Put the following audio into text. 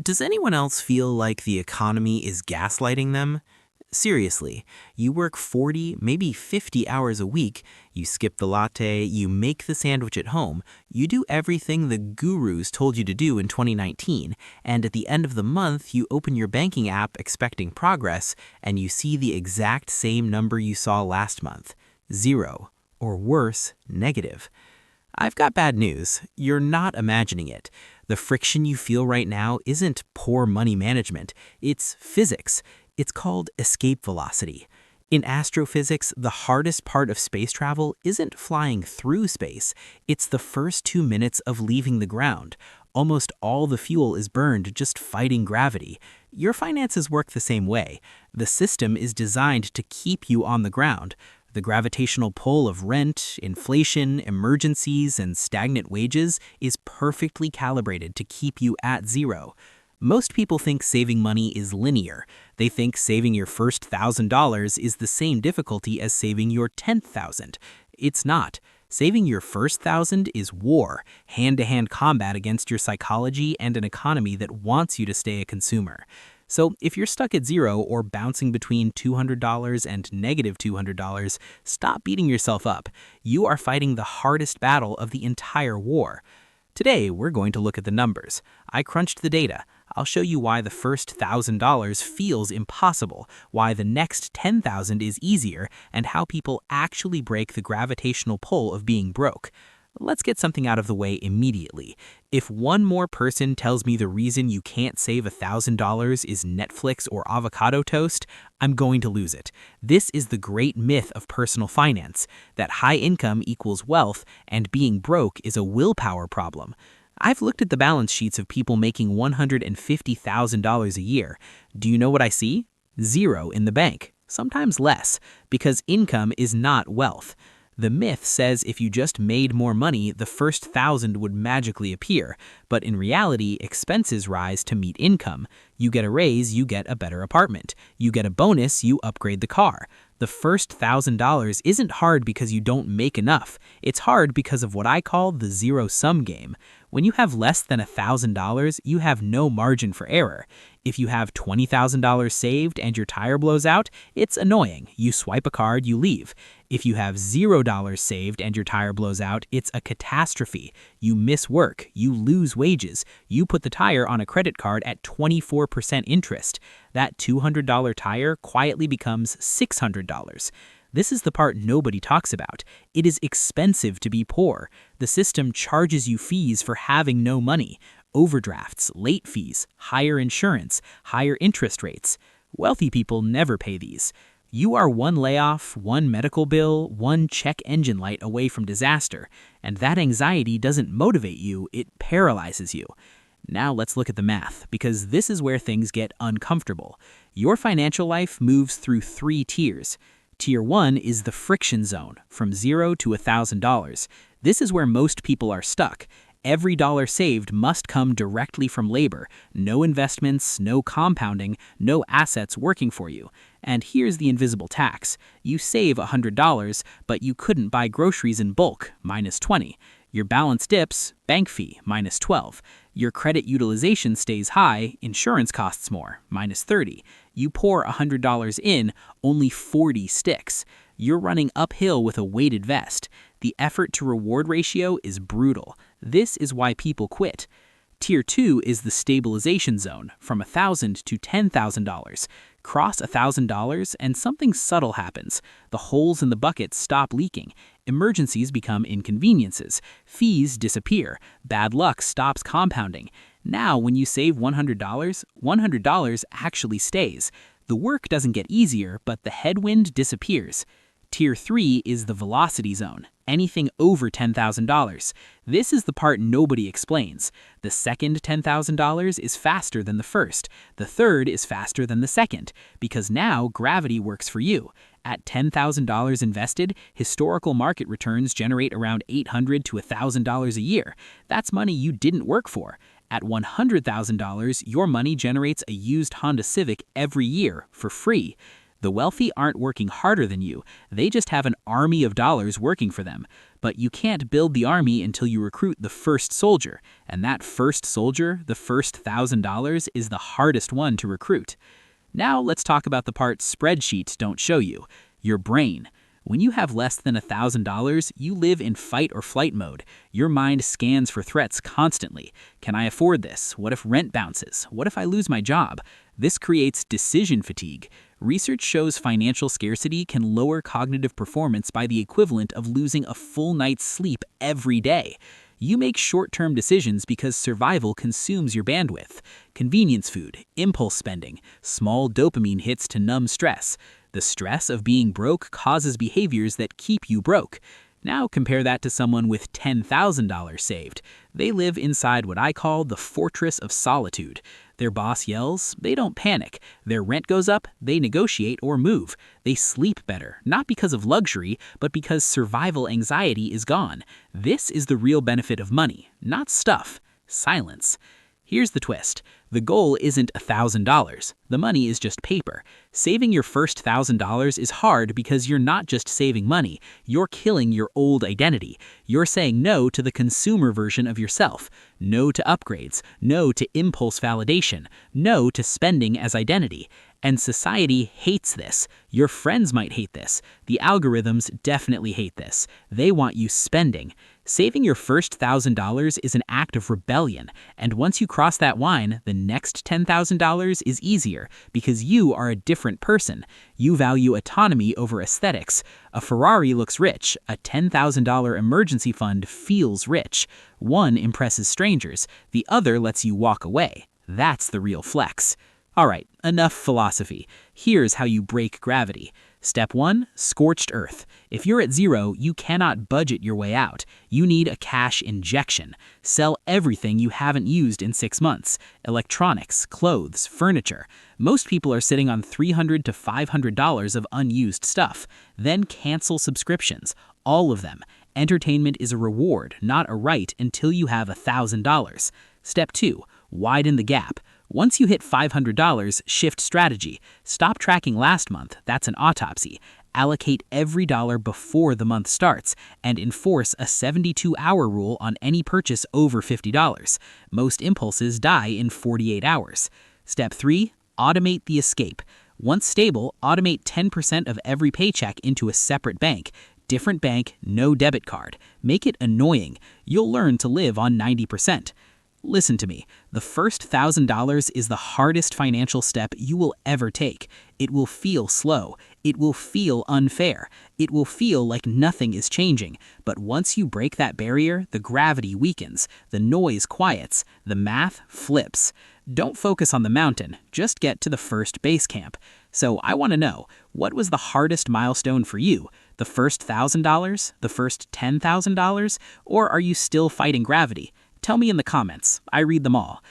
Does anyone else feel like the economy is gaslighting them? Seriously, you work 40, maybe 50 hours a week, you skip the latte, you make the sandwich at home, you do everything the gurus told you to do in 2019, and at the end of the month, you open your banking app expecting progress, and you see the exact same number you saw last month: zero, or worse, negative. I've got bad news. You're not imagining it. The friction you feel right now isn't poor money management, it's physics. It's called escape velocity. In astrophysics, the hardest part of space travel isn't flying through space, it's the first 2 minutes of leaving the ground. Almost all the fuel is burned just fighting gravity. Your finances work the same way. The system is designed to keep you on the ground. The gravitational pull of rent, inflation, emergencies, and stagnant wages is perfectly calibrated to keep you at zero. Most people think saving money is linear. They think saving your first $1,000 is the same difficulty as saving your 10th 1,000. It's not. Saving your first 1,000 is war, hand-to-hand combat against your psychology and an economy that wants you to stay a consumer. So if you're stuck at zero or bouncing between $200 and negative $200, stop beating yourself up. You are fighting the hardest battle of the entire war. Today, we're going to look at the numbers. I crunched the data. I'll show you why the first $1,000 feels impossible, why the next 10,000 is easier, and how people actually break the gravitational pull of being broke. Let's get something out of the way immediately. If one more person tells me the reason you can't save $1,000 is Netflix or avocado toast, I'm going to lose it. This is the great myth of personal finance, that high income equals wealth and being broke is a willpower problem. I've looked at the balance sheets of people making $150,000 a year. Do you know what I see? Zero in the bank, sometimes less, because income is not wealth. The myth says if you just made more money, the first 1,000 would magically appear, but in reality, expenses rise to meet income. You get a raise, you get a better apartment. You get a bonus, you upgrade the car. The first $1,000 isn't hard because you don't make enough. It's hard because of what I call the zero-sum game. When you have less than $1,000, you have no margin for error. If you have $20,000 saved and your tire blows out, it's annoying. You swipe a card, you leave. If you have $0 saved and your tire blows out, it's a catastrophe. You miss work, you lose wages, you put the tire on a credit card at 24% interest. That $200 tire quietly becomes $600. This is the part nobody talks about. It is expensive to be poor. The system charges you fees for having no money. Overdrafts, late fees, higher insurance, higher interest rates. Wealthy people never pay these. You are one layoff, one medical bill, one check engine light away from disaster, and that anxiety doesn't motivate you, it paralyzes you. Now let's look at the math, because this is where things get uncomfortable. Your financial life moves through 3 tiers. Tier 1 is the friction zone, from $0 to $1,000. This is where most people are stuck. Every dollar saved must come directly from labor. No investments, no compounding, no assets working for you. And here's the invisible tax. You save $100, but you couldn't buy groceries in bulk, minus 20. Your balance dips, bank fee, minus 12. Your credit utilization stays high, insurance costs more, minus 30. You pour $100 in, only 40 sticks. You're running uphill with a weighted vest. The effort to reward ratio is brutal. This is why people quit. Tier 2 is the stabilization zone, from $1,000 to $10,000. Cross $1,000 and something subtle happens. The holes in the bucket stop leaking. Emergencies become inconveniences. Fees disappear. Bad luck stops compounding. Now, when you save $100, $100 actually stays. The work doesn't get easier, but the headwind disappears. Tier 3 is the velocity zone, anything over $10,000. This is the part nobody explains. The second $10,000 is faster than the first. The third is faster than the second, because now gravity works for you. At $10,000 invested, historical market returns generate around $800 to $1,000 a year. That's money you didn't work for. At $100,000, your money generates a used Honda Civic every year for free. The wealthy aren't working harder than you, they just have an army of dollars working for them. But you can't build the army until you recruit the first soldier, and that first soldier, the first $1,000, is the hardest one to recruit. Now let's talk about the part spreadsheets don't show you, your brain. When you have less than $1,000, you live in fight or flight mode. Your mind scans for threats constantly. Can I afford this? What if rent bounces? What if I lose my job? This creates decision fatigue. Research shows financial scarcity can lower cognitive performance by the equivalent of losing a full night's sleep every day. You make short-term decisions because survival consumes your bandwidth. Convenience food, impulse spending, small dopamine hits to numb stress. The stress of being broke causes behaviors that keep you broke. Now compare that to someone with $10,000 saved. They live inside what I call the fortress of solitude. Their boss yells, they don't panic. Their rent goes up, they negotiate or move. They sleep better, not because of luxury, but because survival anxiety is gone. This is the real benefit of money, not stuff, silence. Here's the twist. The goal isn't $1,000. The money is just paper. Saving your first $1,000 is hard because you're not just saving money, you're killing your old identity. You're saying no to the consumer version of yourself. No to upgrades. No to impulse validation. No to spending as identity. And society hates this. Your friends might hate this. The algorithms definitely hate this. They want you spending. Saving your first $1,000 is an act of rebellion, and once you cross that line, the next $10,000 is easier because you are a different person. You value autonomy over aesthetics. A Ferrari looks rich. A $10,000 emergency fund feels rich. One impresses strangers. The other lets you walk away. That's the real flex. All right, enough philosophy. Here's how you break gravity. Step 1, scorched earth. If you're at zero, you cannot budget your way out. You need a cash injection. Sell everything you haven't used in 6 months. Electronics, clothes, furniture. Most people are sitting on $300 to $500 of unused stuff. Then cancel subscriptions. All of them. Entertainment is a reward, not a right, until you have $1,000. Step 2, widen the gap. Once you hit $500, shift strategy. Stop tracking last month, that's an autopsy. Allocate every dollar before the month starts, and enforce a 72-hour rule on any purchase over $50. Most impulses die in 48 hours. Step 3, automate the escape. Once stable, automate 10% of every paycheck into a separate bank. Different bank, no debit card. Make it annoying. You'll learn to live on 90%. Listen to me, the first $1,000 is the hardest financial step you will ever take. It will feel slow. It will feel unfair. It will feel like nothing is changing. But once you break that barrier, the gravity weakens, the noise quiets, the math flips. Don't focus on the mountain, just get to the first base camp. So I want to know, what was the hardest milestone for you? The first $1,000? The first $10,000? Or are you still fighting gravity? Tell me in the comments. I read them all.